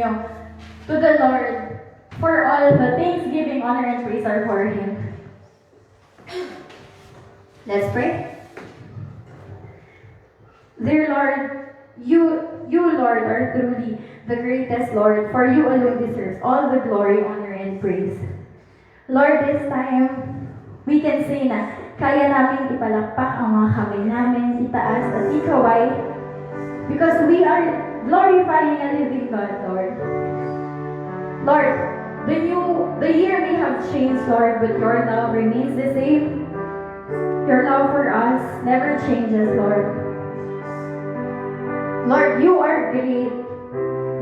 nyo to the Lord for all the thanksgiving, honor, and praise are for Him. Let's pray. Dear Lord, you Lord, are truly the greatest Lord, for you alone deserves all the glory, honor, and praise. Lord, this time, we can say na kaya namin ipalakpak ang mga kamay namin, itaas at ikaway, because we are glorifying a living God, Lord. Lord, the year may have changed, Lord, but your love remains the same. Your love for us never changes, Lord. Lord, you are great.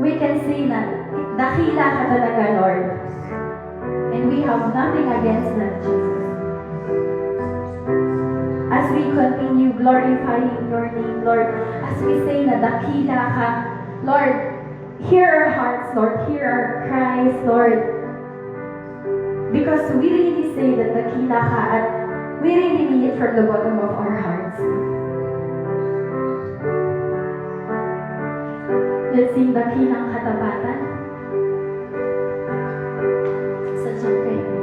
We can say na dakila ka talaga, Lord. And we have nothing against that, Jesus. As we continue glorifying your name, Lord, as we say na dakila ka, Lord, hear our hearts, Lord, hear our cries, Lord. Because we really say that dakila ka at we really mean it from the bottom of our hearts. Let's sing dakilang katapatan. Sadyang kayo.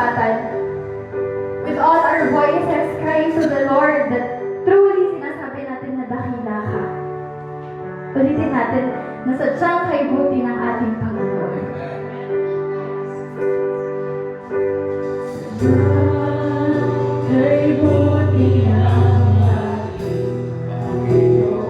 tampatan. With all our voices crying to the Lord that truly sinasabi natin na dakila ka. Ulitin natin na sadyang kay buti ng ating Panginoon. Kay buti ng ating Panginoon.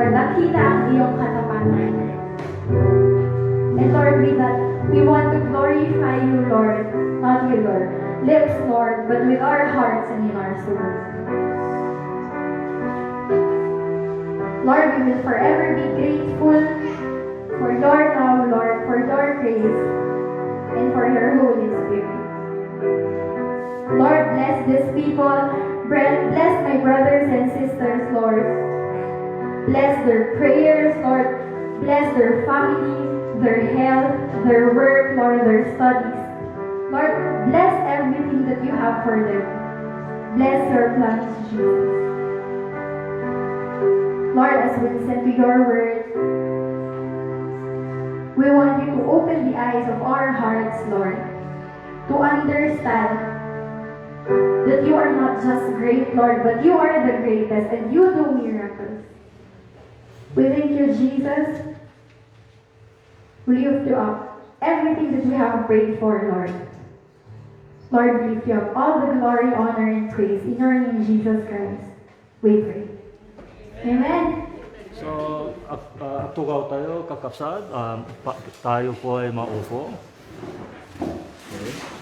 Nakita ang iyong katapatan. And Lord, with that, we want to glorify you, Lord, not with our lips, Lord, but with our hearts and in our souls. Lord, we will forever be grateful for your love, Lord, for your grace, and for your Holy Spirit. Lord, bless these people. Bless my brothers and sisters, Lord. Bless their prayers, Lord. Bless their families, their health, their work, Lord, their studies. Lord, bless everything that you have for them. Bless your plans, Jesus. Lord, as we listen to your word, we want you to open the eyes of our hearts, Lord, to understand that you are not just great, Lord, but you are the greatest and you do miracles. We thank you, Jesus. We lift you up. Everything that we have prayed for, Lord. Lord, we lift you up. All the glory, honor, and praise. In your name, Jesus Christ, we pray. Amen. So, tugaw tayo, kakapsat. Tayo po ay maupo. Okay.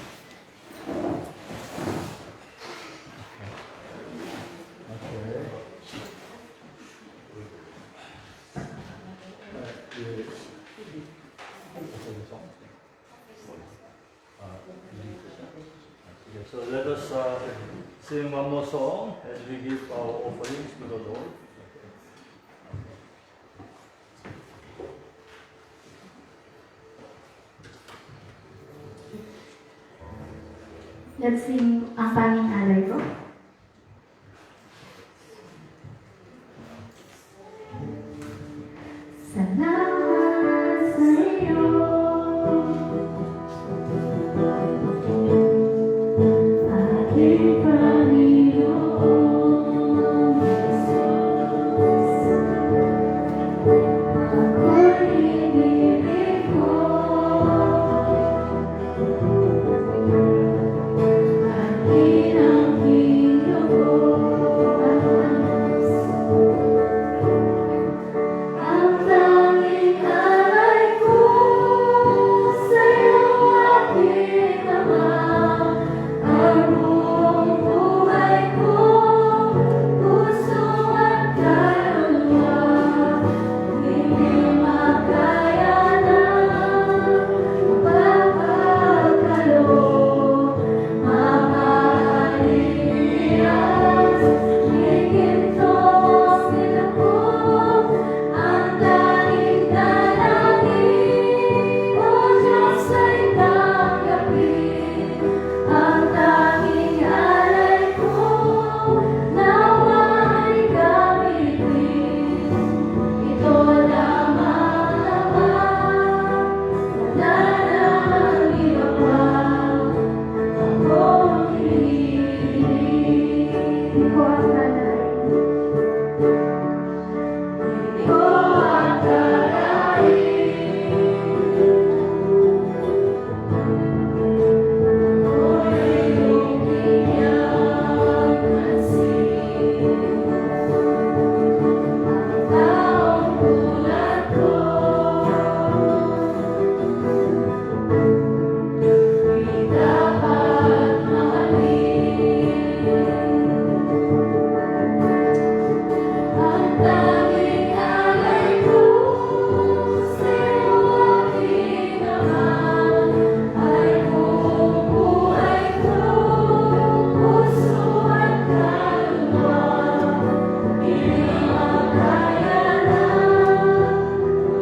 So let us sing one more song as we give our offerings to the Lord. Let's sing Ang Tanging Alay Ko. Salamat sa iyo, aking Panginoon Jesus. Ako'y inibig mo, aking ang Panginoon. Ang tanging alay ko sa'yo, aking Ama, ang buong buhay ko, puso at kaluluwa, hindi makaya ng mapapagkaloob. Mamahalin Diyos, higintong sinapot, ang tanging dalangin, O Diyos ay tanggapin. Ang tanging alay ko, nawa'y gamitin. Ito lamang naman, wala nang iba pa. Akong hinihiling, ko ang alay. Ko ang alay. Ako'y bibigyan pansin. Ang taong tulad ko, di dapat mahalin. Ang tanging alay ko sa'yo, aking Ama, ay buong buhay ko, puso at kaluluwa, hindi makaya ng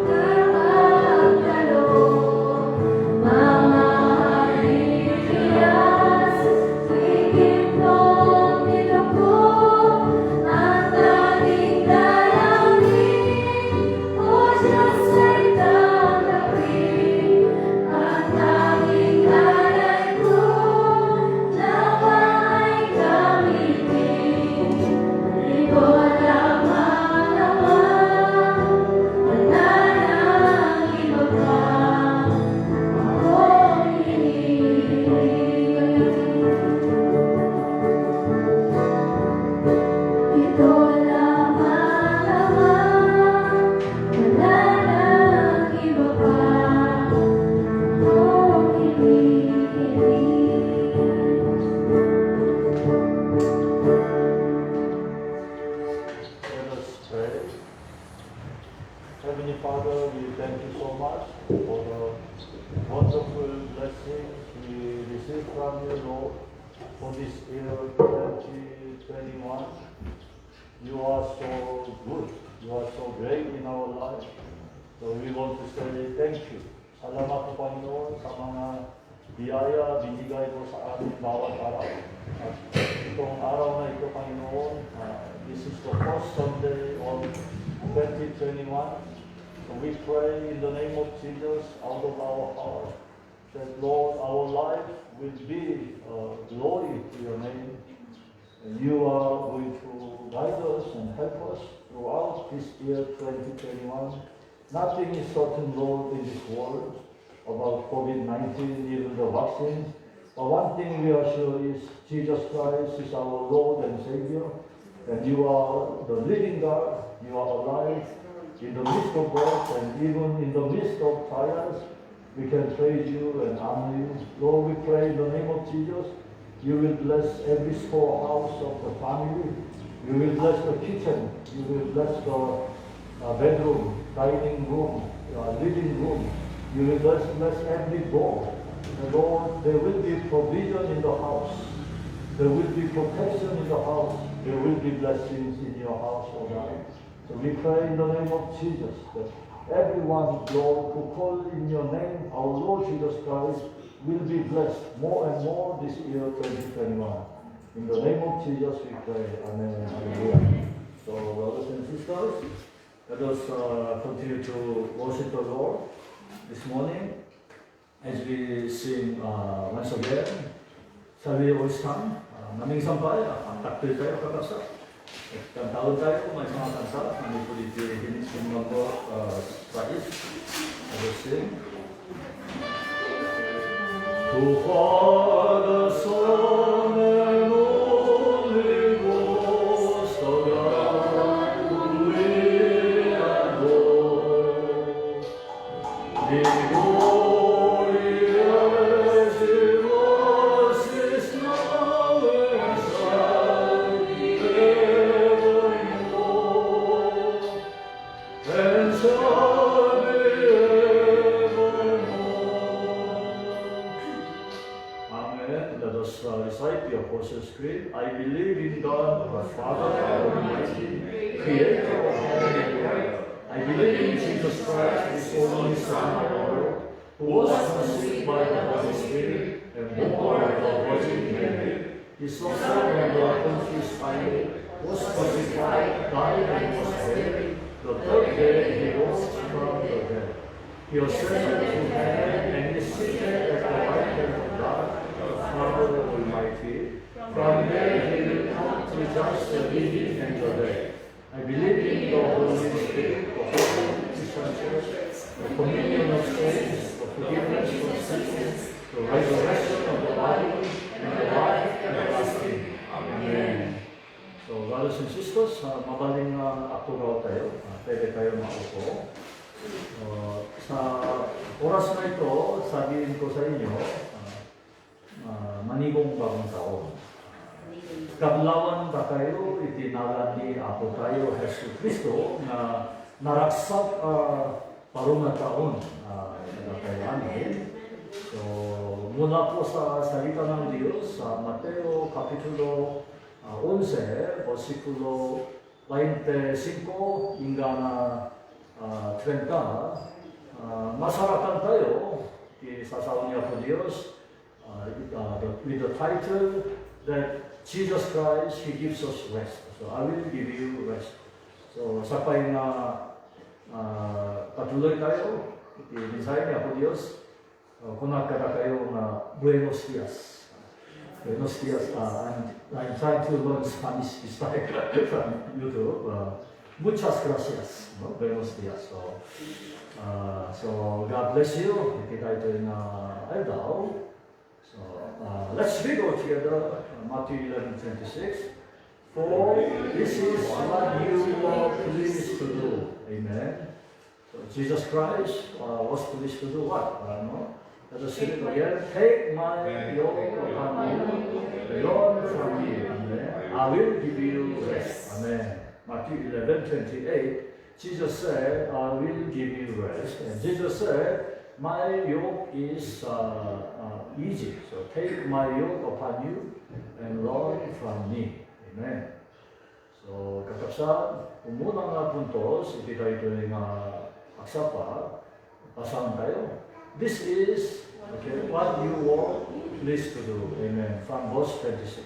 mapapagkaloob. Mamahalin Diyos, higintong nilukod, ang tanging dalangin, O Diyos ay tanggapin. Ang tanging alay ko, nawa'y gamitin. Ito lamang naman, wala nang iba pa. Akong hinihiling. Ito lamang naman, wala nang iba pa. Akong hinihiling. Let us pray. Heavenly Father, we thank you so much for the wonderful blessings we received from you, Lord, for this year 2021. You are so good. You are so great in our life. So we want to say thank you. Salamat po, Panginoon, sa mga biyaya binigay mo sa amin bawat araw. Itong araw na ito, Panginoon, this is the first Sunday of 2021. So we pray in the name of Jesus out of our heart that, Lord, our life will be glory to your name. And you are going to guide us and help us throughout this year 2021. Nothing is certain, Lord, in this world about COVID-19, even the vaccines. But one thing we are sure is Jesus Christ is our Lord and Savior, and you are the living God. You are alive in the midst of God, and even in the midst of trials, we can praise you and honor you. Lord, we pray in the name of Jesus, you will bless every storehouse of the family. You will bless the kitchen. You will bless the bedroom, dining room, living room. You will bless every door. And Lord, there will be provision in the house. There will be protection in the house. There will be blessings in your house, O God. So we pray in the name of Jesus that everyone, Lord, who call in your name, our Lord Jesus Christ, will be blessed more and more this year 2021. In the name of Jesus we pray. Amen. Hallelujah. So, brothers and sisters, let us continue to worship the Lord this morning as we sing once again. Shall we all stand? Naming sampay, ang taktil tayo kakasa. At taon tayo, may mga kansa, nami po dito yung mga prais. Let us sing. To Father, Son, and Holy Ghost, the God whom we adore, the glory as it was, is now, and shall be evermore, and shall be Let us recite the Apostles' Creed. I believe in God, the Father Almighty, Creator of heaven and earth. I believe in Jesus Christ, His only Son, our Lord, who was conceived by the Holy Spirit and born of the Virgin Mary. He suffered under Pontius Pilate, was crucified, died, and was buried. The third day He rose from the dead. He ascended to heaven and is seated at the right hand of God, Father Almighty. From there He will come to judge the living and the dead. I believe in the Holy Spirit, the Holy Christian Church, the communion of saints, the forgiveness of sins, the resurrection of the body, and the life everlasting. Amen. So, brothers and sisters, mabaling aktugaw tayo. Pwede tayo maupo. Sa oras na ito, sabihin ko sa inyo, manigong bagong taon. Kadlawan ba kayo, itinalan ni Apo tayo, Jesus Cristo, na naraksak parong na taon na tayo anin. So, mula po sa salita ng Diyos, sa Mateo Kapitulo 11, versikulo 25 hingga na 30, masarakan tayo, isasaw niya po Diyos, with the title that Jesus Christ, He gives us rest. So I will give you rest. So sapay na patuloy tayo, itinisay niya po Diyos, kung nagkata kayo na Buenos Dias. Buenos Dias, I'm trying to learn Spanish this time from YouTube. Muchas gracias. Buenos Dias. So God bless you. Kita ito yung Eldao. So let's read all together Matthew 11:26. For this is what you are pleased to do. Amen. So Jesus Christ was pleased to do what? Let us read it again. Take my yoke upon you, learn from me. Amen. I will give you rest. Amen. Matthew 11:28. Jesus said, I will give you rest. And Jesus said, my yoke is easy. So take my yoke upon you and learn from me. Amen. So, kakapsa, umunang nga puntos, iti tayo ito yung aksapa, pasahan tayo. This is Okay, what you were pleased to do. Amen. From verse 26.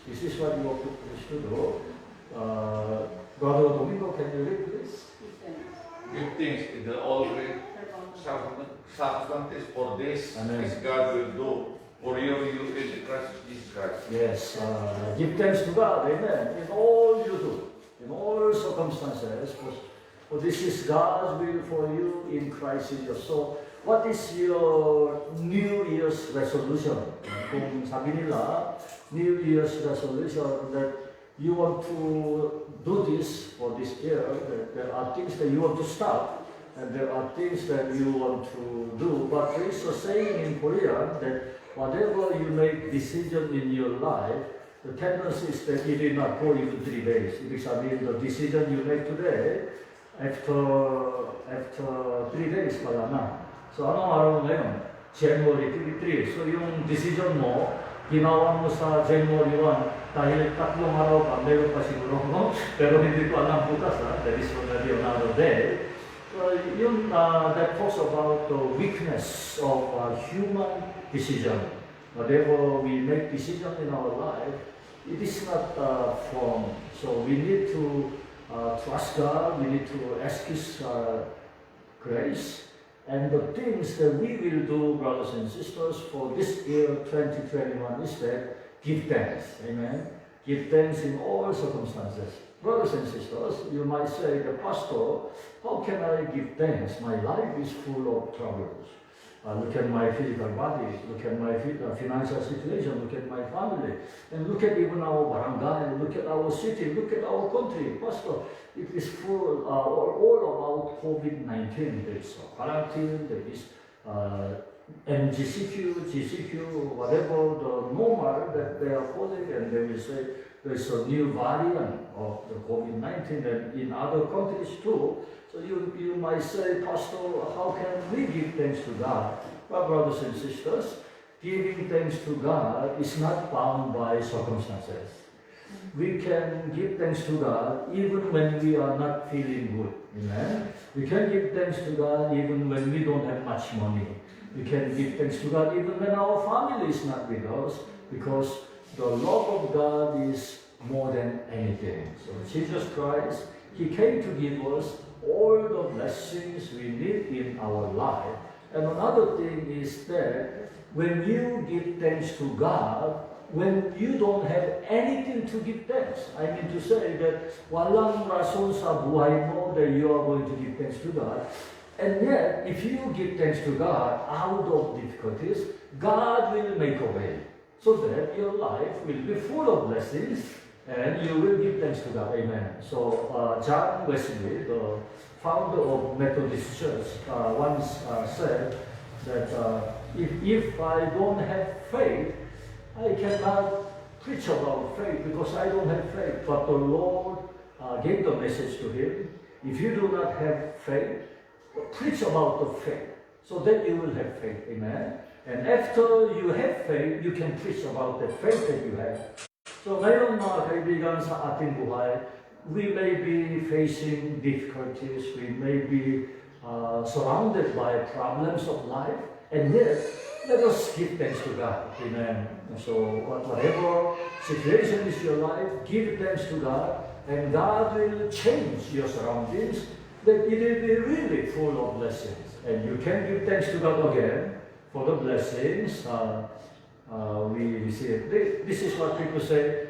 This is what you were pleased to do. Brother Domingo, can you read please? Give thanks in the always circumstances, for this Amen. is God will do for you in Christ Jesus Christ. Yes, give thanks to God, amen, in all you do, in all circumstances, for this is God's will for you in Christ Jesus. So, what is your New Year's resolution? Kung sabi nila, New Year's resolution that you want to do this for this year, that there are things that you want to stop, and there are things that you want to do. But there is a saying in Korean that whatever you make decision in your life, the tendency is that it will not go into 3 days. Ibig sabihin, the decision you make today, after 3 days pala na. So anong araw ngayon? January 23. So yung decision mo, ginawa mo sa January 1, dahil 3 araw pa, meron pa siguro mo, pero hindi ko alam bukas that is already another day. That talks about the weakness of human decision. Whatever we make decision in our life, it is not firm. So we need to trust God, we need to ask His grace. And the things that we will do, brothers and sisters, for this year 2021 is that give thanks. Amen. Give thanks in all circumstances. Brothers and sisters, you might say, the pastor, how can I give thanks? My life is full of troubles. Look at my physical body, look at my financial situation, look at my family, and look at even our barangay, look at our city, look at our country. Pastor, it is full all about COVID-19. There is quarantine, there is MGCQ, GCQ, whatever the normal that they are calling, and they will say there is a new variant of the COVID-19 and in other countries too. So you might say, Pastor, how can we give thanks to God? Well, brothers and sisters, giving thanks to God is not bound by circumstances. We can give thanks to God even when we are not feeling good. Amen? We can give thanks to God even when we don't have much money. We can give thanks to God even when our family is not with us, because the love of God is more than anything. So Jesus Christ, He came to give us all the blessings we need in our life. And another thing is that when you give thanks to God, when you don't have anything to give thanks, I mean to say that walang rason sa buhay mo that you are going to give thanks to God. And yet, if you give thanks to God out of difficulties, God will make a way so that your life will be full of blessings and you will give thanks to God. Amen. So, John Wesley, the founder of Methodist Church, once said that if I don't have faith, I cannot preach about faith because I don't have faith. But the Lord gave the message to him. If you do not have faith, preach about the faith so that you will have faith. Amen. And after you have faith, you can preach about the faith that you have. So ngayon mga kaibigan sa ating buhay, we may be facing difficulties, we may be surrounded by problems of life, and yet, let us give thanks to God. Amen. So whatever situation is your life, give thanks to God, and God will change your surroundings, that it will be really full of blessings. And you can give thanks to God again for the blessings we receive. This is what people say,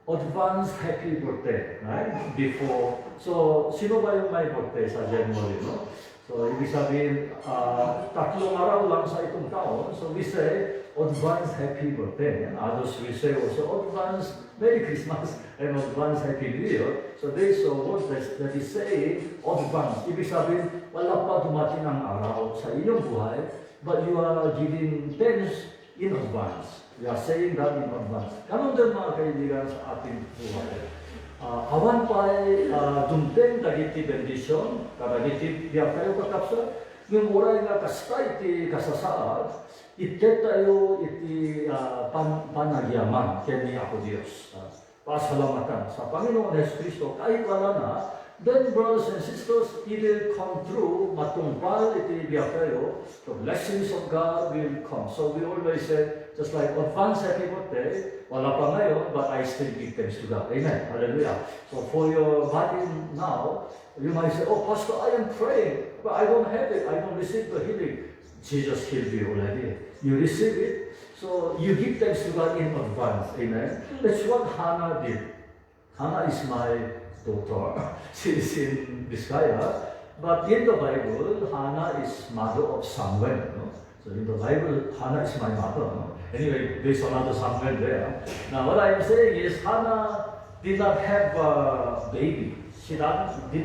advance happy birthday, right? Before. So, sino ba yung may birthday sa January, no? So, ibig sabihin, 3 araw lang sa itong taon. So, we say, advance happy birthday. And others will say also, advance Merry Christmas and advance Happy New Year. So, there is a word that is saying, advance. Ibig sabihin, wala pa dumating ang araw sa iyong buhay, but you are giving thanks in advance. We are saying that in advance. Ganon din mga kaibigan sa ating buhay. Awan pa'y dumteng dagiti bendisyon, kadagiti biya kayo kakapsa, yung oray nga kasta iti kasasaad, iti tayo iti panagyaman, kaya ako Diyos. pasalamatan sa Panginoon Hesus Kristo kahit wala na, then brothers and sisters, it will come through, matumpal iti biyakayo, the blessings of God will come. So we always say, just like advance happy birthday, wala pa ngayon, but I still give thanks to God. Amen. Hallelujah. So for your body now, you might say, oh Pastor, I am praying, but I don't have it, I don't receive the healing. Jesus healed you already. You receive it, so you give thanks to God in advance. Amen. That's what Hannah did. Hannah is my daughter. She is in Vizcaya. But in the Bible, Hannah is mother of Samuel. No? So in the Bible, Hannah is my mother. No? Anyway, there's another Samuel there. Now what I'm saying is Hannah did not have a baby. She did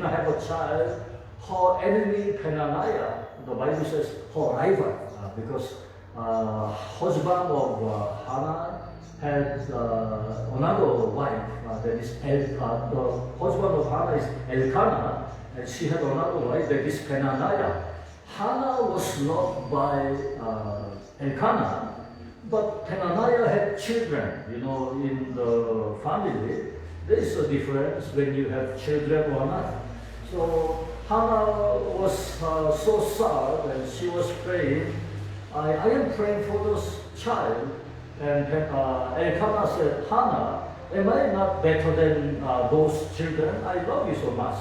not have a child. Her enemy Penaniah, the Bible says her rival, because husband of Hannah had another wife. That is the husband of Hannah is Elkanah, and she had another wife, that is Penaniah. Hannah was loved by Elkanah, but Penaniah had children. You know, in the family, there is a difference when you have children or not. So Hannah was so sad, and she was praying, I am praying for this child. And Elkanah said, Hannah, am I not better than those children? I love you so much.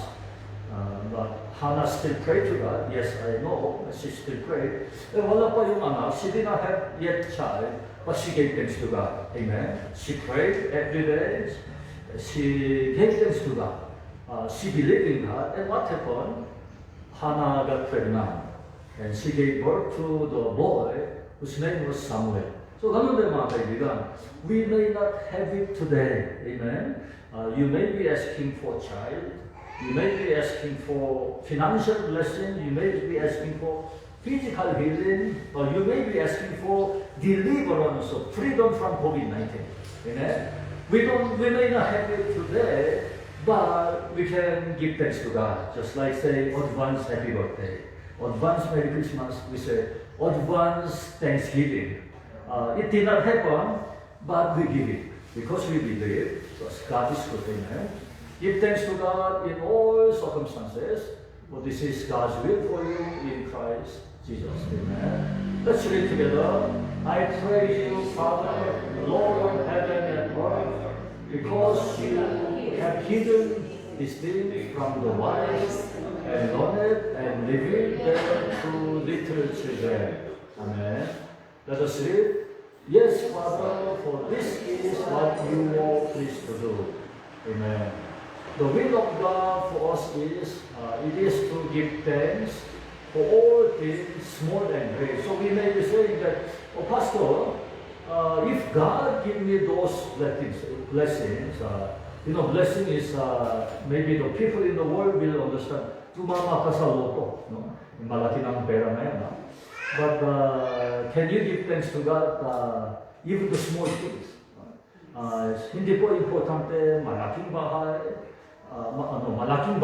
But Hannah still prayed to God. Yes, I know. She still prayed. Wala pa yung anak. She did not have yet child, but she gave thanks to God. Amen. She prayed every day. She gave thanks to God. She believed in God. And what happened? Hannah got pregnant. And she gave birth to the boy whose name was Samuel. So ganun din mga kaibigan, we may not have it today. Amen. You may be asking for a child. You may be asking for financial blessing. You may be asking for physical healing. Or you may be asking for deliverance or freedom from COVID-19. Amen. We may not have it today, but we can give thanks to God. Just like say, advance happy birthday. Advance Merry Christmas. We say, advance Thanksgiving. It did not happen, but we give it because we believe, because God is good. Amen. Give thanks to God in all circumstances, for this is God's will for you in Christ Jesus. Amen. Let's read together. I praise you, Father, Lord of heaven and earth, because you have hidden these things from the wise and learned and revealed them to little children. Amen. Let us read. Yes, Father, for this is what you were pleased to do. Amen. The will of God for us is, it is to give thanks for all things, small and great. So we may be saying that, oh Pastor, if God give me those blessings, blessing is, maybe the people in the world will understand, tumama ka sa loto, no? Malaki ng pera na yan, no? But can you give thanks to God even the small things? Hindi po importante malaking bahay, malaking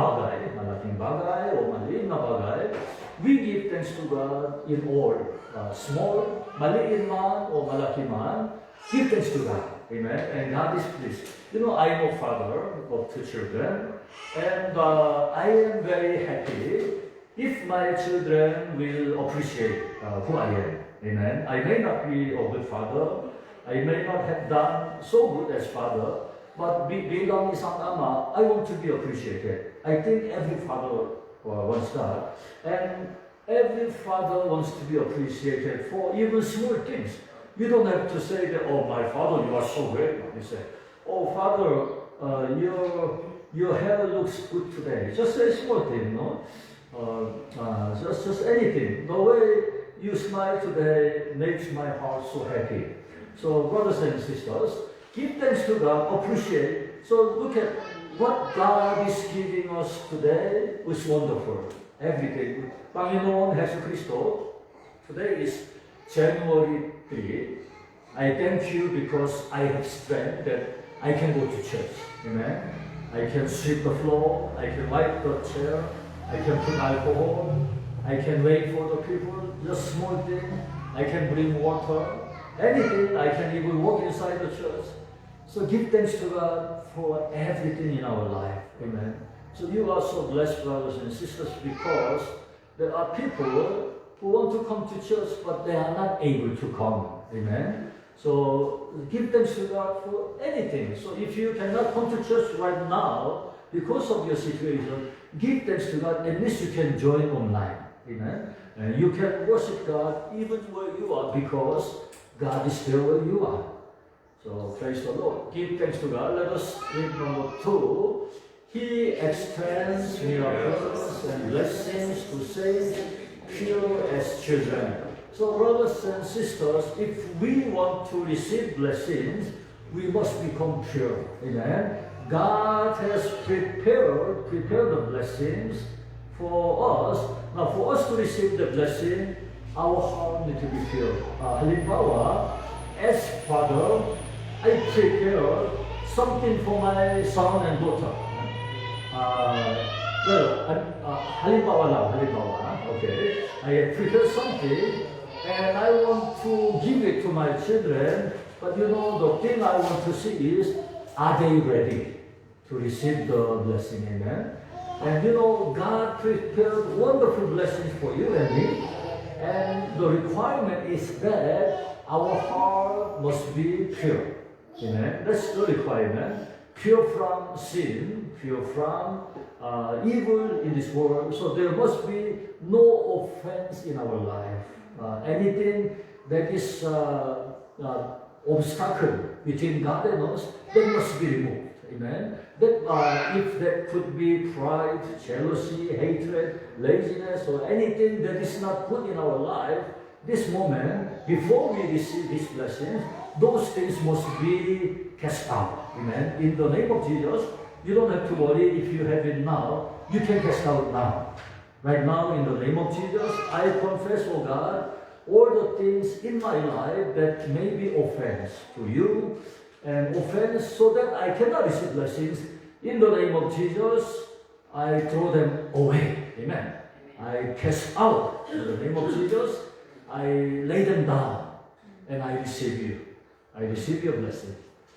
bagay o maliit na bagay. We give thanks to God in all, small, maliit man o malaki man. Give thanks to God. Amen. And God is pleased. You know, I am a father of 2 children, and I am very happy if my children will appreciate who I am. Amen. I may not be a good father. I may not have done so good as father. But bilang isang ama, I want to be appreciated. I think every father wants that. And every father wants to be appreciated for even small things. You don't have to say that, oh, my father, you are so great. You say, oh, father, your hair looks good today. Just a small thing, no? Just anything. The way you smile today makes my heart so happy. So, brothers and sisters, give thanks to God, appreciate. So look at what God is giving us today is wonderful. Everything. Panginoon Hesus Kristo, today is January 3. I thank you because I have strength that I can go to church. Amen. I can sweep the floor, I can wipe the chair, I can put alcohol, I can wait for the people, just small thing. I can bring water, anything. I can even walk inside the church. So give thanks to God for everything in our life. Amen. So you are so blessed, brothers and sisters, because there are people who want to come to church, but they are not able to come. Amen. So give thanks to God for anything. So if you cannot come to church right now because of your situation, give thanks to God. At least you can join online. Amen. And you can worship God even where you are because God is there where you are. So praise the Lord. Give thanks to God. Let us read number 2. He extends miracles and blessings to save pure as children. So brothers and sisters, if we want to receive blessings, we must become pure. Amen. God has prepared the blessings for us. Now for us to receive the blessing, our heart needs to be pure. Halimbawa, as Father, I prepare something for my son and daughter. Halimbawa, okay. I prepare something and I want to give it to my children, but you know, the thing I want to see is, are they ready to receive the blessing? Amen. And you know, God prepared wonderful blessings for you and me, and the requirement is that our heart must be pure. Amen. That's the requirement. Pure from sin, pure from evil in this world. So there must be no offense in our life. Anything that is obstacle between God and us, that must be removed. Amen. That if that could be pride, jealousy, hatred, laziness, or anything that is not good in our life, this moment, before we receive His blessings, those things must be cast out. Amen. In the name of Jesus, you don't have to worry if you have it now. You can cast out now. Right now, in the name of Jesus, I confess, oh God, all the things in my life that may be offense to you, and offense so that I cannot receive blessings. In the name of Jesus, I throw them away. Amen. I cast out. In the name of Jesus, I lay them down and I receive you. I receive your blessing.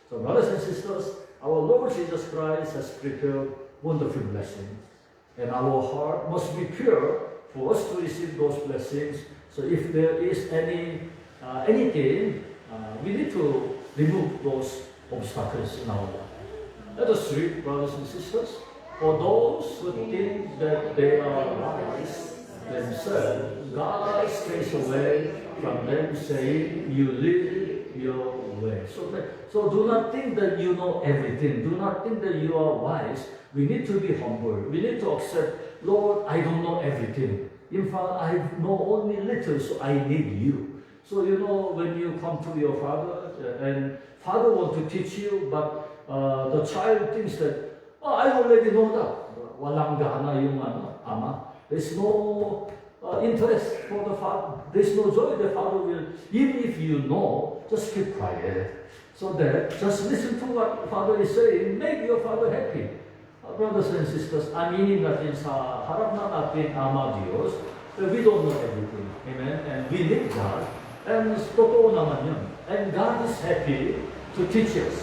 So brothers and sisters, our Lord Jesus Christ has prepared wonderful blessings. And our heart must be pure for us to receive those blessings. So if there is anything, we need to remove those obstacles in our life. Let us read, brothers and sisters. For those who think that they are wise themselves, God stays away from them, saying, you live your way. So do not think that you know everything. Do not think that you are wise. We need to be humble. We need to accept, Lord, I don't know everything. In fact, I know only little, so I need you. So you know, when you come to your father, and father wants to teach you, but the child thinks that, oh, I already know that. Walang gana yung ama. There's no interest for the father. There's no joy. The father will, even if you know, just keep quiet. So that, just listen to what father is saying. Make your father happy. Brothers and sisters, aminin natin sa harap ng ating Ama Diyos, we don't know everything. Amen? And we need God. And totoo naman yun. And God is happy to teach us.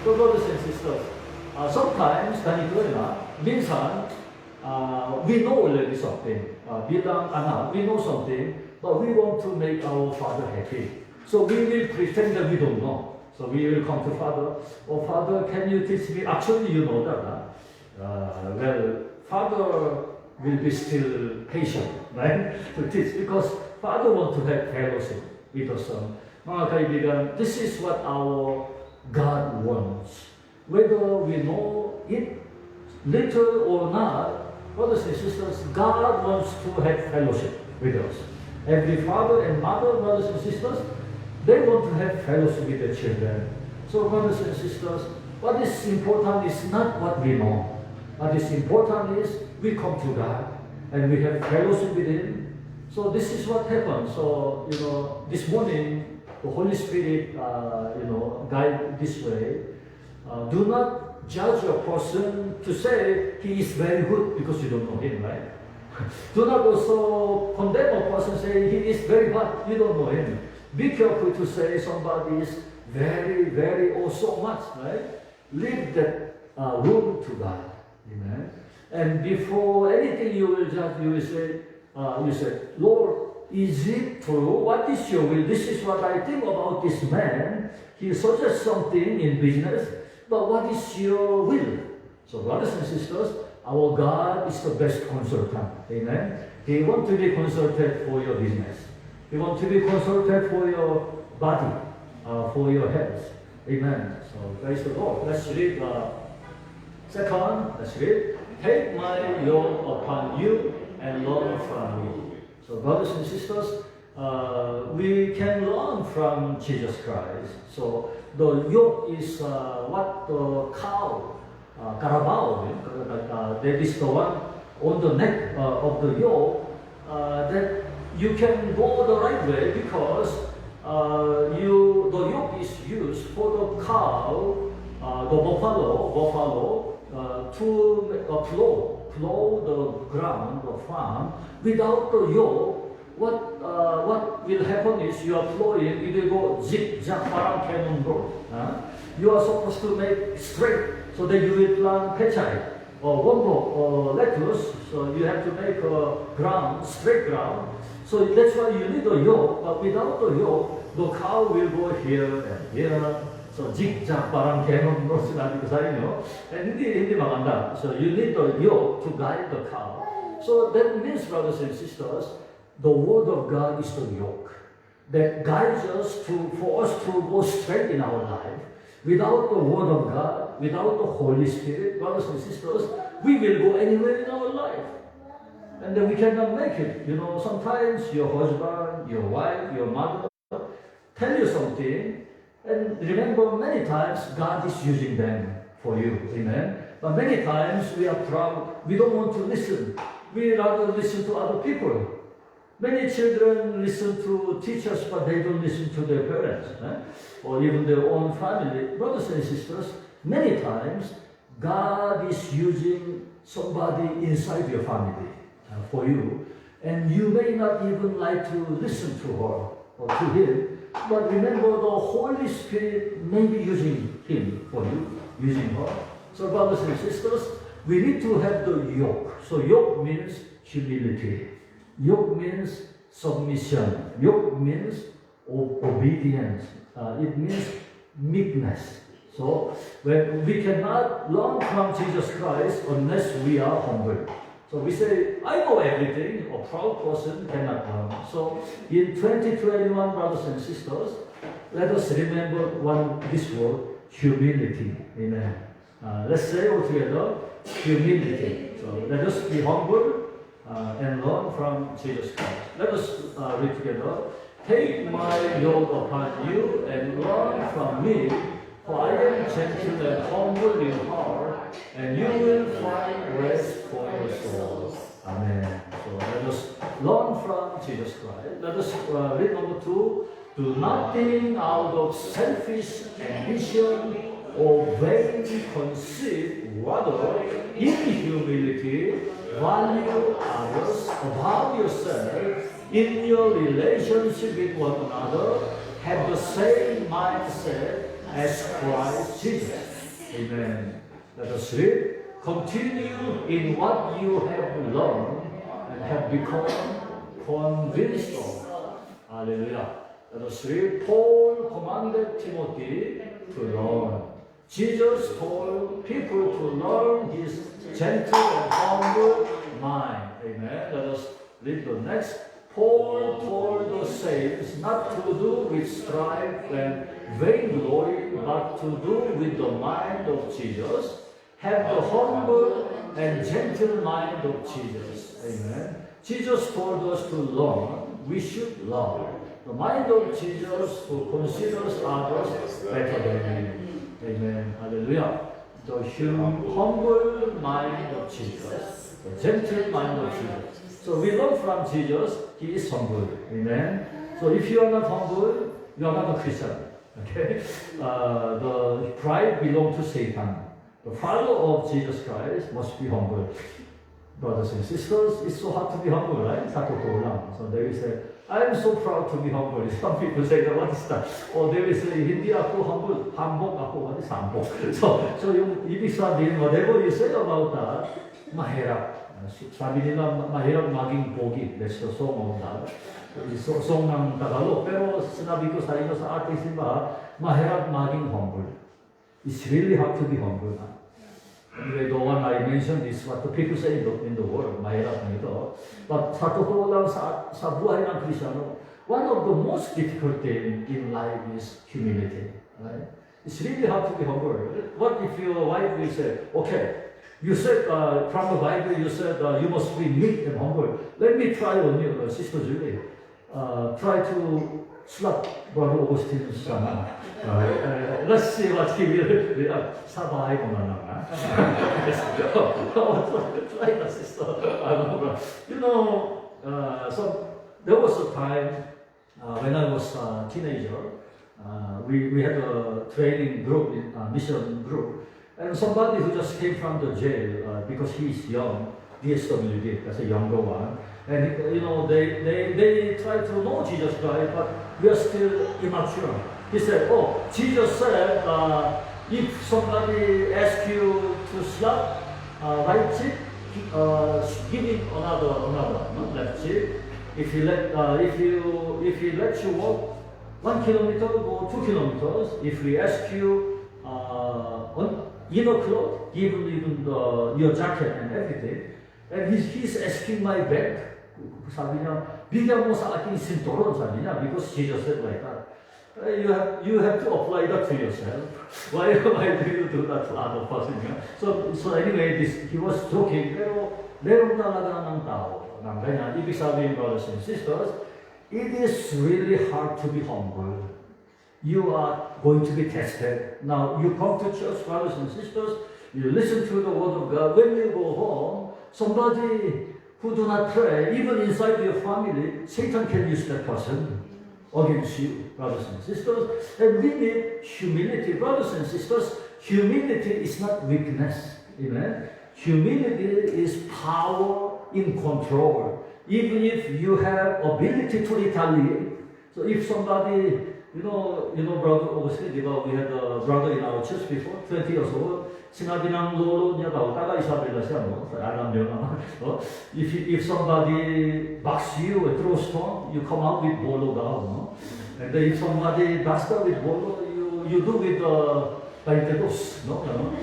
So brothers and sisters, sometimes, ganito na, minsan, we know already something. Bilang anak, we know something, but we want to make our father happy. So we will pretend that we don't know. So we will come to father, oh father, can you teach me? Actually, you know that, huh? Well, father will be still patient, right? To teach, because father wants to have fellowship with us. Mga kaibigan, this is what our God wants. Whether we know it little or not, brothers and sisters, God wants to have fellowship with us. Every father and mother, brothers and sisters, they want to have fellowship with their children. So brothers and sisters, what is important is not what we know. What is important is we come to God and we have fellowship with Him. So this is what happens. So, you know, this morning, the Holy Spirit, guide this way. Do not judge a person to say he is very good because you don't know him, right? Do not also condemn a person, say he is very bad, you don't know him. Be careful to say somebody is very, very, oh, so much, right? Leave that room to God. Amen. And before anything you will judge, you will say, Lord, is it true? What is your will? This is what I think about this man. He suggests something in business, but what is your will? So brothers and sisters, our God is the best consultant. Amen. He wants to be consulted for your business. He wants to be consulted for your body, for your health. Amen. So praise the Lord. Let's read second. Let's read. Take my yoke upon you and learn from me. So brothers and sisters, we can learn from Jesus Christ. So the yoke is what the cow, carabao, that is the one on the neck of the yoke, that you can go the right way because the yoke is used for the cow, the buffalo, to plow the ground, the farm. Without the yoke, what will happen is you are plowing, it will go zigzag, parang cannon road. You are supposed to make straight so that you will plant pechay or wombo or lettuce. So you have to make a ground, straight ground. So that's why you need a yoke. But without the yoke, the cow will go here and here. So zigzag, parang cannon road sinabi ko sa inyo. And hindi maganda. So you need the yoke to guide the cow. So that means, brothers and sisters, the Word of God is the yoke that guides us for us to go straight in our life. Without the Word of God, without the Holy Spirit, brothers and sisters, we will go anywhere in our life. And then we cannot make it. You know, sometimes your husband, your wife, your mother tell you something, and remember many times God is using them for you. Amen. But many times we are proud, we don't want to listen. We rather listen to other people. Many children listen to teachers, but they don't listen to their parents, or even their own family. Brothers and sisters, many times God is using somebody inside your family for you, and you may not even like to listen to her or to him, but remember the Holy Spirit may be using him for you, using her. So brothers and sisters, we need to have the yoke. So yoke means humility. Yoke means submission. Yoke means obedience. It means meekness. So when we cannot learn from Jesus Christ unless we are humble. So we say, I know everything. A proud person cannot learn. So in 2021, brothers and sisters, let us remember this word, humility. Amen. Let's say all together, humility. So let us be humble and learn from Jesus Christ. Let us read together. Take my yoke upon you and learn from me, for I am gentle and humble in heart, and you will find rest for your souls. Amen. So let us learn from Jesus Christ. Let us read number 2. Do nothing out of selfish ambition or vain conceit, rather in humility value others above yourself. In your relationship with one another, have the same mindset as Christ Jesus. Amen. Let us read. Continue in what you have learned and have become convinced of. Hallelujah. Let us read. Paul commanded Timothy to learn. Jesus told people to learn his gentle and humble mind. Amen. Let us read the next. Paul told the saints not to do with strife and vainglory, but to do with the mind of Jesus. Have the humble and gentle mind of Jesus. Amen. Jesus told us to learn. We should learn. The mind of Jesus who considers others better than him. Amen. Hallelujah. The humble mind of Jesus. The gentle mind of Jesus. So we learn from Jesus, he is humble. Amen. So if you are not humble, you are not a Christian. Okay? The pride belongs to Satan. The follower of Jesus Christ must be humble. Brothers and sisters, it's so hard to be humble, right? So there is a I'm so proud to be humble. Some people say that what is that? Or they will say hindi ako humble, hambok ako, what is hambok? So yung ibig sabihin, whatever you say about that, mahirap. Sabi nila, mahirap maging pogi. That's the song of that. So, song ng Tagalog. Pero sinabi ko sa inyo sa ating simbahan, mahirap maging humble. It's really hard to be humble. Anyway, the one I mentioned is what the people say in the world, mahirap na ito. But sa totoo lang sa buhay ng Kristiyano, one of the most difficult things in life is humility. Right? It's really hard to be humble. What if your wife will say, okay, you said from the Bible, you said you must be meek and humble. Let me try on you, Sister Julie. Try to slap Brother Augustine's son. Let's see what he will react. Sabay mo na lang, ha? Try na, sister. You know, so there was a time when I was a teenager, we had a training group, mission group, and somebody who just came from the jail because he's young, DSWD, that's a younger one, and you know they try to know Jesus Christ, but we are still immature. He said, "Oh, Jesus said, if somebody asks you to slap right cheek, give him another, not left cheek. If he lets you walk 1 kilometer, go 2 kilometers. If he asks you inner clothes, give him even your jacket and everything. And he's asking my bag. Sabi niya, bigyan mo sa aking sinturon, sabi niya, because Jesus said like that. You have to apply that to yourself. Why do you do that to other person? So anyway, he was joking, pero meron talaga ng tao ng ganyan. Ibig sabihin, brothers and sisters, it is really hard to be humble. You are going to be tested. Now, you come to church, brothers and sisters, you listen to the word of God. When you go home, somebody who do not pray, even inside your family, Satan can use that person against you, brothers and sisters. And we need humility, brothers and sisters. Humility is not weakness. Amen. Humility is power in control. Even if you have ability to retaliate. So if somebody, you know, Brother Augustine, we had a brother in our church before, 20 years old. Sinabi ng lolo niya daw, taga Isabela siya, no? Alam niyo naman. No? If somebody backs you and throws stone, you come out with bolo daw, no? And then if somebody backs you with bolo, you do with 22, no?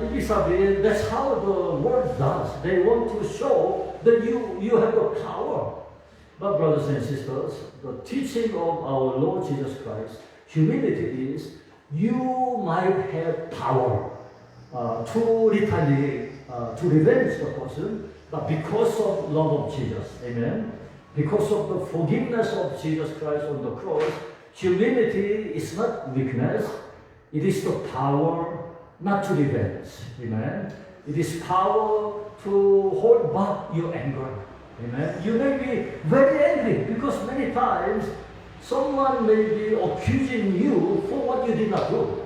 Ibig sabihin, that's how the world does. They want to show that you have the power. But brothers and sisters, the teaching of our Lord Jesus Christ, humility is, you might have power to retaliate, to revenge the person, but because of love of Jesus, amen? Because of the forgiveness of Jesus Christ on the cross, humility is not weakness, it is the power not to revenge, amen? It is power to hold back your anger, amen? You may be very angry because many times someone may be accusing you for what you did not do.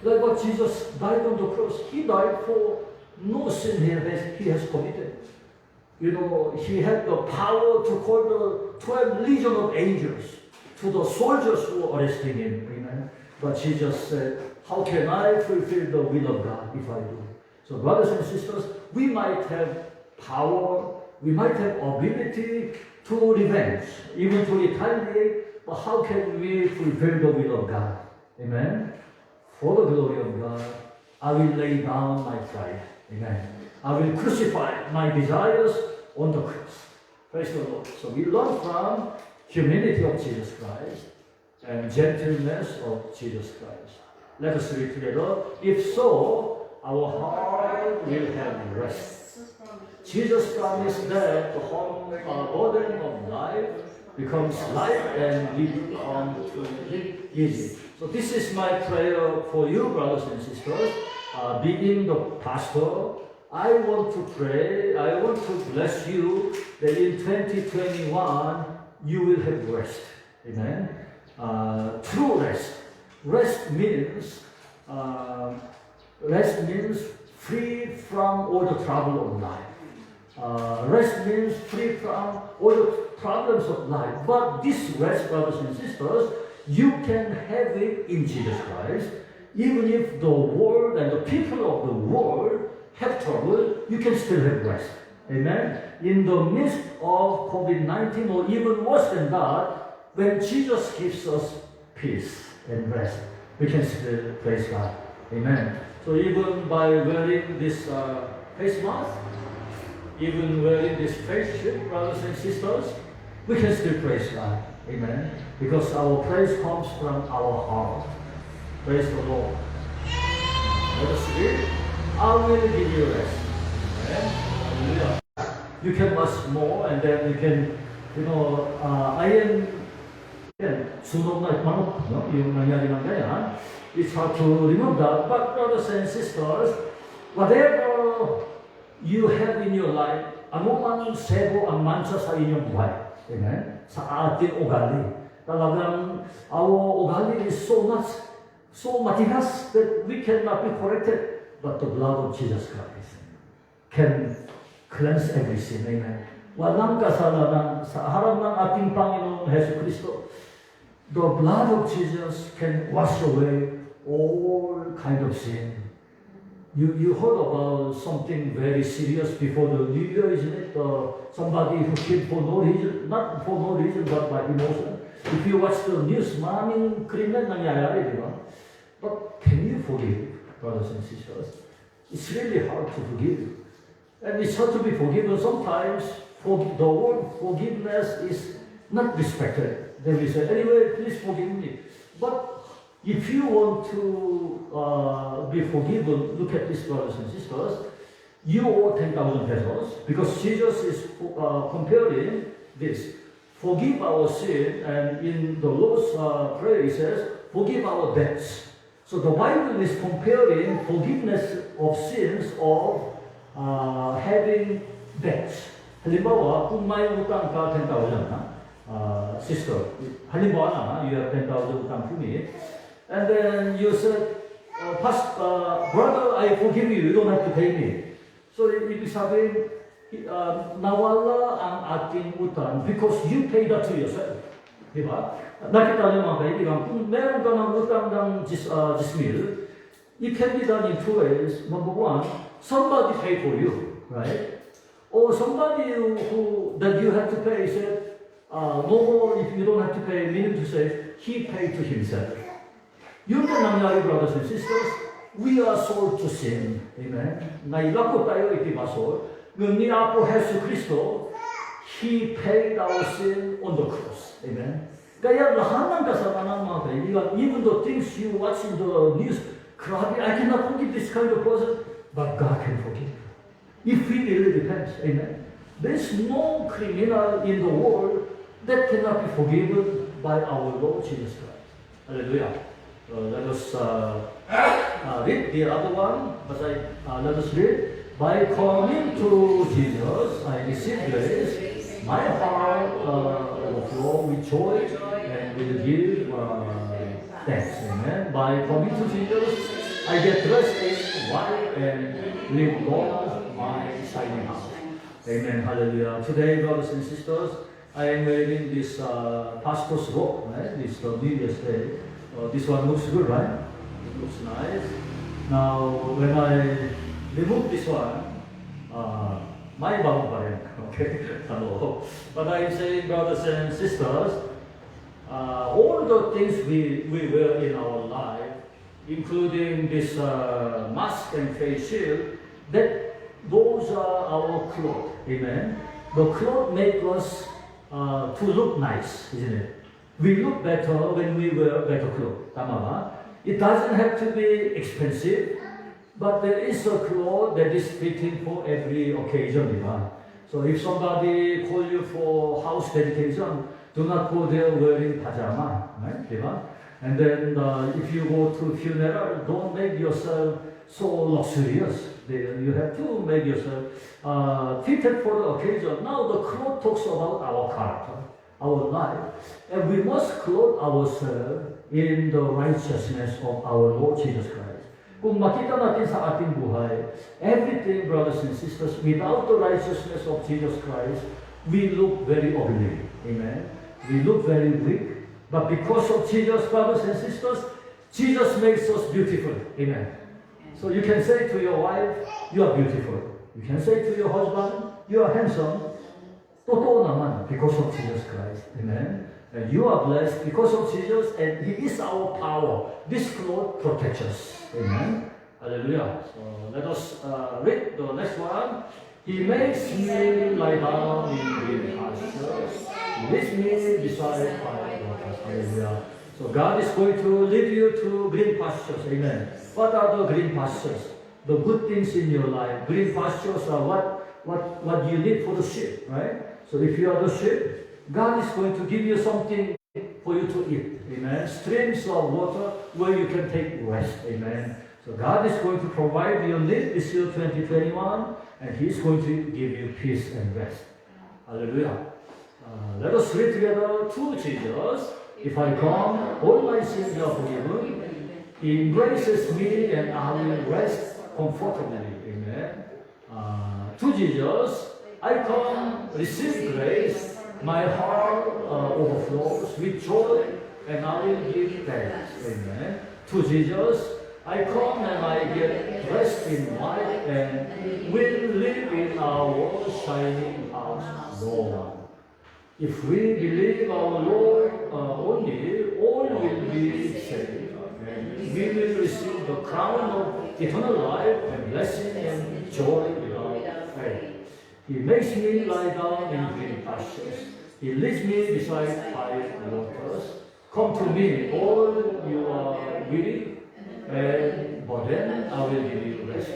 Like what Jesus died on the cross. He died for no sin he has committed. You know, he had the power to call the 12 legion of angels to the soldiers who were arresting him. Amen. But Jesus said, how can I fulfill the will of God if I do? So brothers and sisters, we might have power, we might have ability to revenge, even to retaliate, but how can we fulfill the will of God? Amen? For the glory of God, I will lay down my pride. Amen. I will crucify my desires on the cross. Praise the Lord. So we learn from humility of Jesus Christ and gentleness of Jesus Christ. Let us read together. If so, our heart will have rest. Jesus promised that the whole burden of life becomes light and we become easy. So this is my prayer for you, brothers and sisters. Being the pastor, I want to pray, I want to bless you that in 2021 you will have rest. Amen. True rest. Rest means free from all the trouble of life. Rest means free from all the problems of life. But this rest, brothers and sisters, you can have it in Jesus Christ. Even if the world and the people of the world have trouble, you can still have rest. Amen? In the midst of COVID-19 or even worse than that, when Jesus gives us peace and rest, we can still praise God. Amen. So even by wearing this face mask, even wearing this face shield, brothers and sisters, we can still praise God. Amen. Because our praise comes from our heart. Praise the Lord. Let us read. I will give you rest. Amen. Hallelujah. You can watch more and then you can, iron sunog na manok, yung nangyari ng ganyan. It's hard to remove that. But brothers and sisters, whatever you have in your life, anumang sebo ang mansa sa inyong buhay. Amen? Sa ating ugali. Talagang our ugali is so matigas that we cannot be corrected. But the blood of Jesus Christ can cleanse every sin. Amen. Walang kasalanan sa harap ng ating Panginoong Hesus Kristo. The blood of Jesus can wash away all kind of sin. You heard about something very serious before the New Year, isn't it? Somebody who killed for no reason, not for no reason, but by emotion. If you watch the news, maraming krimen nangyayari, di ba? But can you forgive, brothers and sisters? It's really hard to forgive. And it's hard to be forgiven. Sometimes the word forgiveness is not respected. Then we say, anyway, please forgive me. But if you want to be forgiven, look at this, brothers and sisters. You owe 10,000 pesos because Jesus is comparing this. Forgive our sin, and in the Lord's prayer, He says, forgive our debts. So the Bible is comparing forgiveness of sins of having debts. Halimbawa, kung may utang ka 10,000 na, sister, halimbawa na, you have 10,000 utang to me, and then you said, brother, I forgive you, you don't have to pay me. So ibig sabihin, nawala ang ating utang because you pay that to yourself. Diba? Nakita niyo mga kaibigan, kung meron ka ng utang ng 10,000, it can be done in two ways. Number one, somebody pay for you, right? Or somebody who that you have to pay said, no more if you don't have to pay, meaning to say, he paid to himself. Yun ang nangyari, brothers and sisters. We are sold to sin. Amen? Nailako tayo itibasol. Nung ni Apo Hesus Kristo, He paid our sin on the cross. Amen? Kaya lahat ng kasalanan mga kaibigan, even the things you watch in the news, grabe, I cannot forgive this kind of person, but God can forgive. If He really depends. Amen? There is no criminal in the world that cannot be forgiven by our Lord Jesus Christ. Hallelujah. Let us read the other one. Let us read. By coming to Jesus, I receive grace. My heart overflow with joy and will give thanks. Amen. By coming to Jesus, I get rest in life and live God my shining house. Amen. Hallelujah. Today, brothers and sisters, I am wearing this pastor's robe. Right? This New Year's Day. This one looks good, right? It looks nice. Now, when I remove this one, my bagong pa rin. Okay? But I'm saying, brothers and sisters, all the things we wear in our life, including this mask and face shield, that those are our clothes. Amen? The clothes make us to look nice, isn't it? We look better when we wear better clothes. Tama ba? It doesn't have to be expensive, but there is a cloth that is fitting for every occasion. Diba? So if somebody call you for house dedication, do not go there wearing pajama. Right? Diba? And then if you go to funeral, don't make yourself so luxurious. You have to make yourself fitted for the occasion. Now the cloth talks about our character, our life, and we must clothe ourselves in the righteousness of our Lord Jesus Christ. Kung makita natin sa ating buhay, everything, brothers and sisters, without the righteousness of Jesus Christ, we look very ugly. Amen. We look very weak. But because of Jesus, brothers and sisters, Jesus makes us beautiful. Amen. So you can say to your wife, you are beautiful. You can say to your husband, you are handsome. Totoo naman because of Jesus Christ. Amen. And you are blessed because of Jesus, and He is our power. This cloth protects us. Amen. Hallelujah. So let us read the next one. He makes me lie down in green pastures. He leads me beside quiet waters. Hallelujah. So God is going to lead you to green pastures. Amen. What are the green pastures? The good things in your life. Green pastures are what you need for the sheep, right? So if you are the sheep, God is going to give you something for you to eat. Amen. Streams of water where you can take rest. Amen. So God is going to provide your need this year 2021, and He is going to give you peace and rest. Hallelujah. Let us read together to Jesus. If I come, all my sins are forgiven. He embraces me, and I will rest comfortably. Amen. To Jesus, I come, receive grace. My heart overflows with joy, and I will give thanks. Amen. To Jesus, I come and I get dressed in white and will live in our shining house, Lord. If we believe our Lord only, all will be saved. And we will receive the crown of eternal life and blessing and joy without faith. He makes me lie down in green pastures. He leads me beside quiet waters. Come to me, all you are weary and burdened, I will give you rest.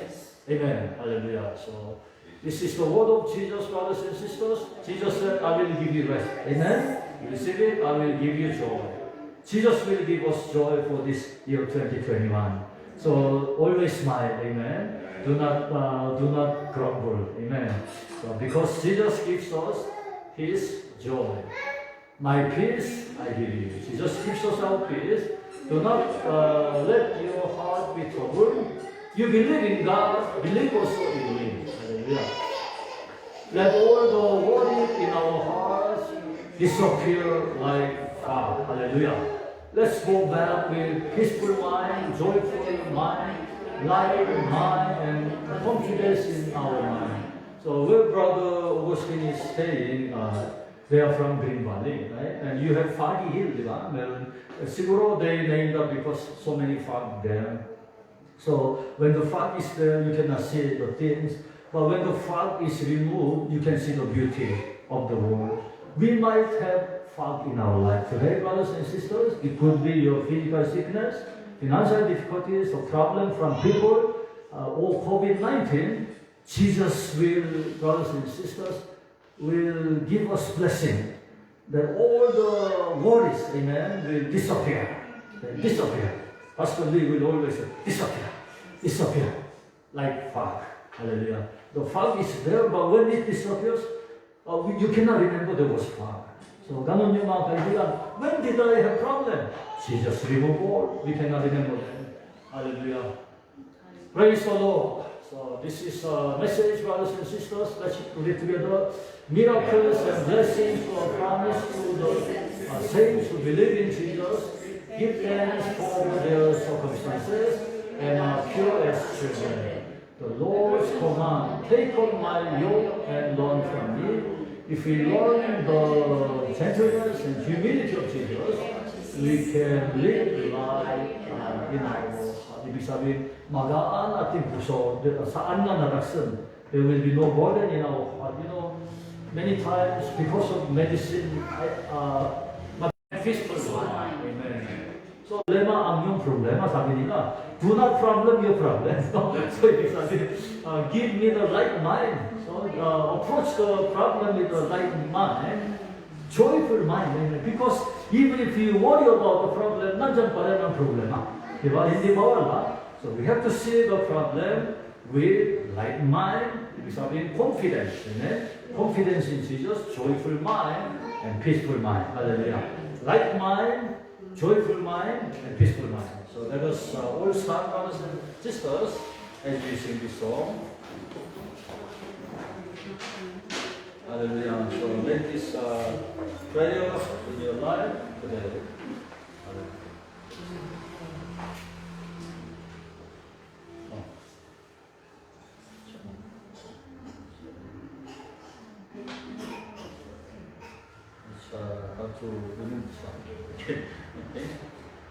Amen. Hallelujah. So this is the word of Jesus, brothers and sisters. Jesus said, I will give you rest. Amen. You receive it, I will give you joy. Jesus will give us joy for this year 2021. So always smile. Amen. Do not grumble. Amen. So because Jesus gives us His joy. My peace I give you. Jesus gives us our peace. Do not let your heart be troubled. You believe in God, believe also in me. Hallelujah. Let all the worry in our hearts disappear like fog. Hallelujah. Let's go back with peaceful mind, joyful mind, light mind, and confidence in our mind. So where Brother Augustine is staying, they are from Green Valley, right? And you have foggy hill, diba? Meron, siguro they named that because so many fog there. So when the fog is there, you cannot see the things. But when the fog is removed, you can see the beauty of the world. We might have fog in our life today, brothers and sisters. It could be your physical sickness, financial difficulties, or problem from people, or COVID-19. Jesus will, brothers and sisters, will give us blessing. That all the worries, amen, will disappear. They disappear. Pastor Lee will always say, disappear, like fog. Hallelujah. The fog is there, but when it disappears, you cannot remember there was fog. So, ganun yung mga kaibigan. When did I have problem? Jesus removed all. We cannot remember them. Hallelujah. Praise the Lord. So, this is a message, brothers and sisters. Let's read together. Miracles and blessings are promised to the saints who believe in Jesus. Give thanks for their circumstances and are pure as children. The Lord's command, take on my yoke and learn from me. If we learn the gentleness and humility of Jesus, we can live life in our heart. Ibig sabihin, magaan ating puso, saan na naragsan. There will be no burden in our heart. You know, many times because of medicine, peaceful life. Amen. So, problema ang yung problema, sabi nila. Do not problem your problem. So, ibig sabihin, give me the right mind. So, approach the problem with the right mind, joyful mind. Amen. Because even if you worry about the problem, nandyan pa rin ang problema. Diba? Hindi mawala. So, we have to see the problem with right mind. Ibig sabihin, confidence. Amen. Confidence in Jesus, joyful mind, and peaceful mind. Hallelujah. Right mind, joyful mind, and peaceful mind. So let us all stand, brothers and sisters, as we sing this song. Hallelujah. So make this prayer in your life today. How to remove some. Okay.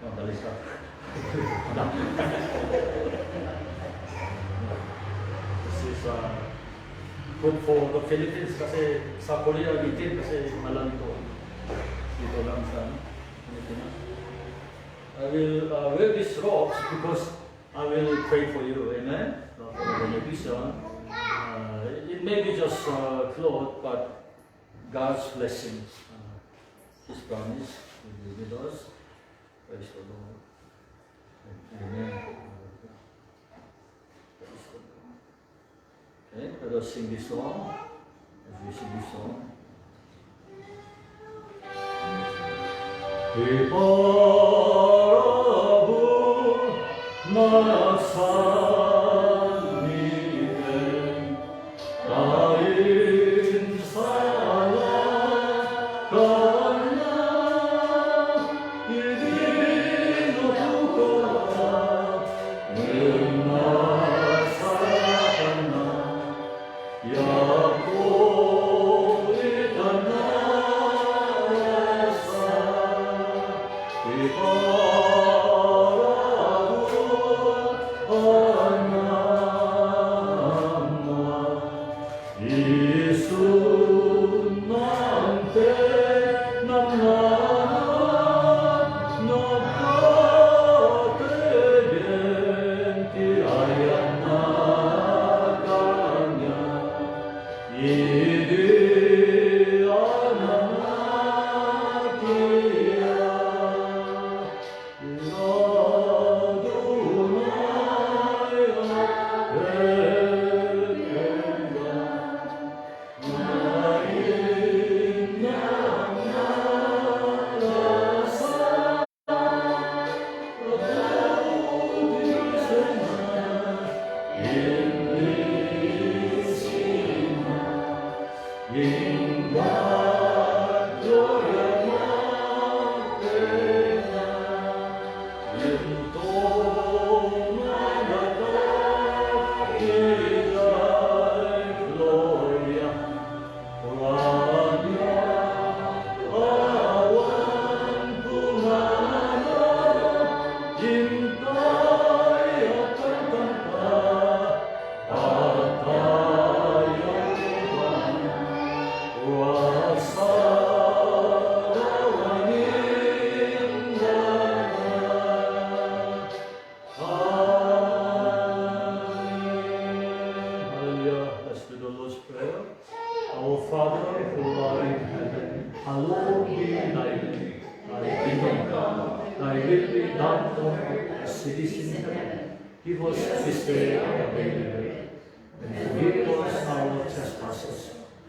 Dalisa. This is good for the Philippines kasi sa Korea bitin kasi malamito. Dito lang sa Pilipinas. I will wear these robes because I will pray for you. Amen. For the benediction. It may be just clothes, but God's blessings, His promise will be with us. Praise the Lord. Amen. Praise the Lord. Okay, let us sing this song. As we sing this song. 이바라부 나산이네 나인 살아가나 이리로 두고라 능나 살아가나 야고리다 나에서 Give us this day our daily bread, and forgive us our trespasses,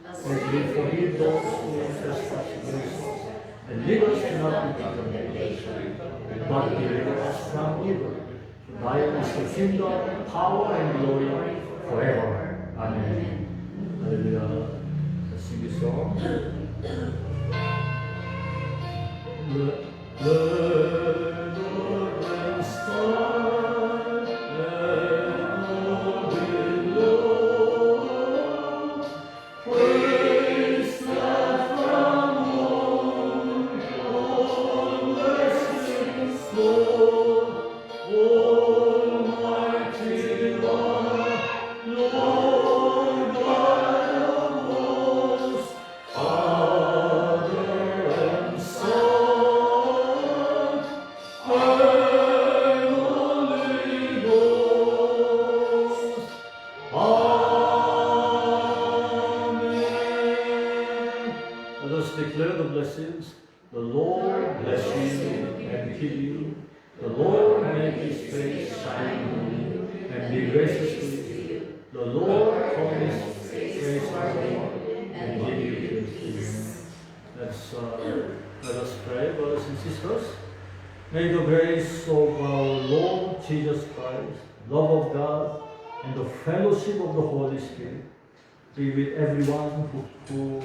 as we forgive those who trespass against us. And lead us not into temptation, but deliver us from evil. For thine is the kingdom, power, and glory forever. Amen. Hallelujah. Let's sing this song. Declare the blessings. The Lord bless you and keep you. The Lord make His face shine on you and be gracious to you. The Lord turn His face on you and give you peace. Let us pray, brothers and sisters. May the grace of our Lord Jesus Christ, love of God, and the fellowship of the Holy Spirit be with everyone who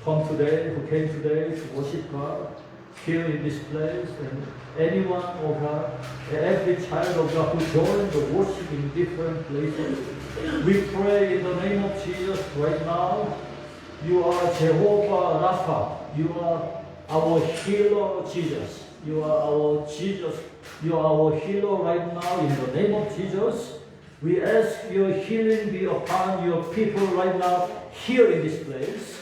came today to worship God here in this place, and anyone, oh God, every child of God who joined the worship in different places. We pray in the name of Jesus right now. You are Jehovah Rapha. You are our healer, Jesus. You are our Jesus. You are our healer right now in the name of Jesus. We ask your healing be upon your people right now here in this place.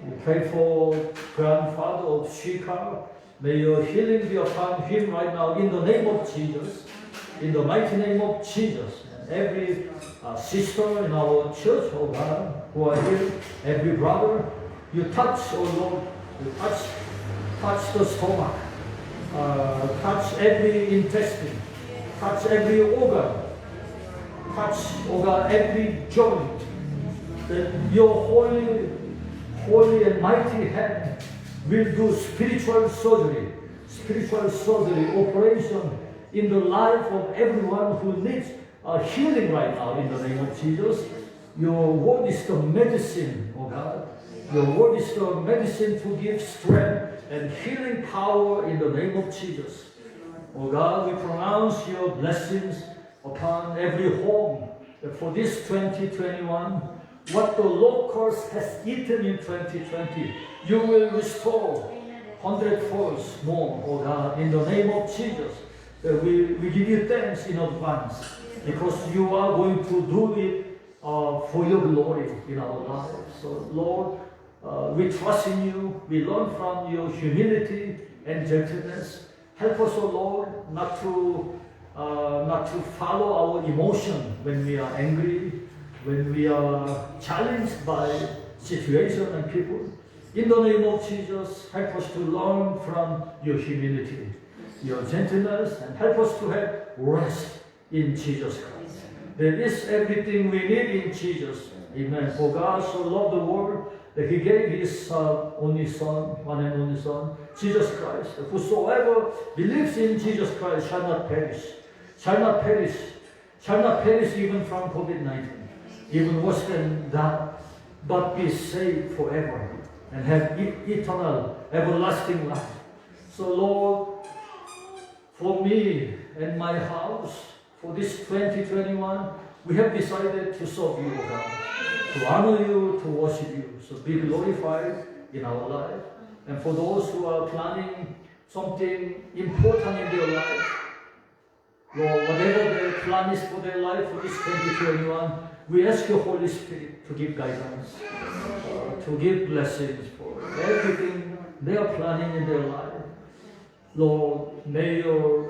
We pray for grandfather of Shikar. May your healing be upon him right now in the name of Jesus. In the mighty name of Jesus. And every sister in our church, oh God, who are here, every brother, you touch, oh Lord, you touch the stomach, touch every intestine, touch every organ, touch, oh God, every joint. That your holy and mighty hand will do spiritual surgery, operation in the life of everyone who needs healing right now in the name of Jesus. Your word is the medicine, oh God. Your word is the medicine to give strength and healing power in the name of Jesus. Oh God, we pronounce your blessings upon every home for this 2021. What the locust has eaten in 2020, you will restore 100-fold more, oh God, in the name of Jesus. We give you thanks in advance because you are going to do it for your glory in our lives. So Lord, we trust in you. We learn from your humility and gentleness. Help us, oh Lord, not to follow our emotion when we are angry, when we are challenged by situation and people. In the name of Jesus, help us to learn from your humility, your gentleness, and help us to have rest in Jesus Christ. There is everything we need in Jesus. Amen. For God so loved the world that He gave His only Son, one and only Son, Jesus Christ. Whosoever believes in Jesus Christ shall not perish, even from COVID-19, even worse than that, but be saved forever and have eternal, everlasting life. So Lord, for me and my house, for this 2021, we have decided to serve you, O God, to honor you, to worship you. So be glorified in our life. And for those who are planning something important in their life, Lord, whatever their plan is for their life for this 2021, we ask your Holy Spirit to give guidance, to give blessings for everything they are planning in their life. Lord, may your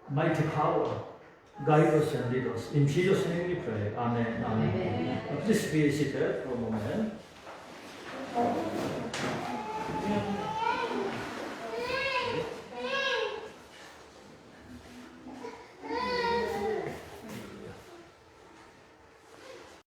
mighty power guide us and lead us. In Jesus' name we pray. Amen. Amen. Please be seated for a moment.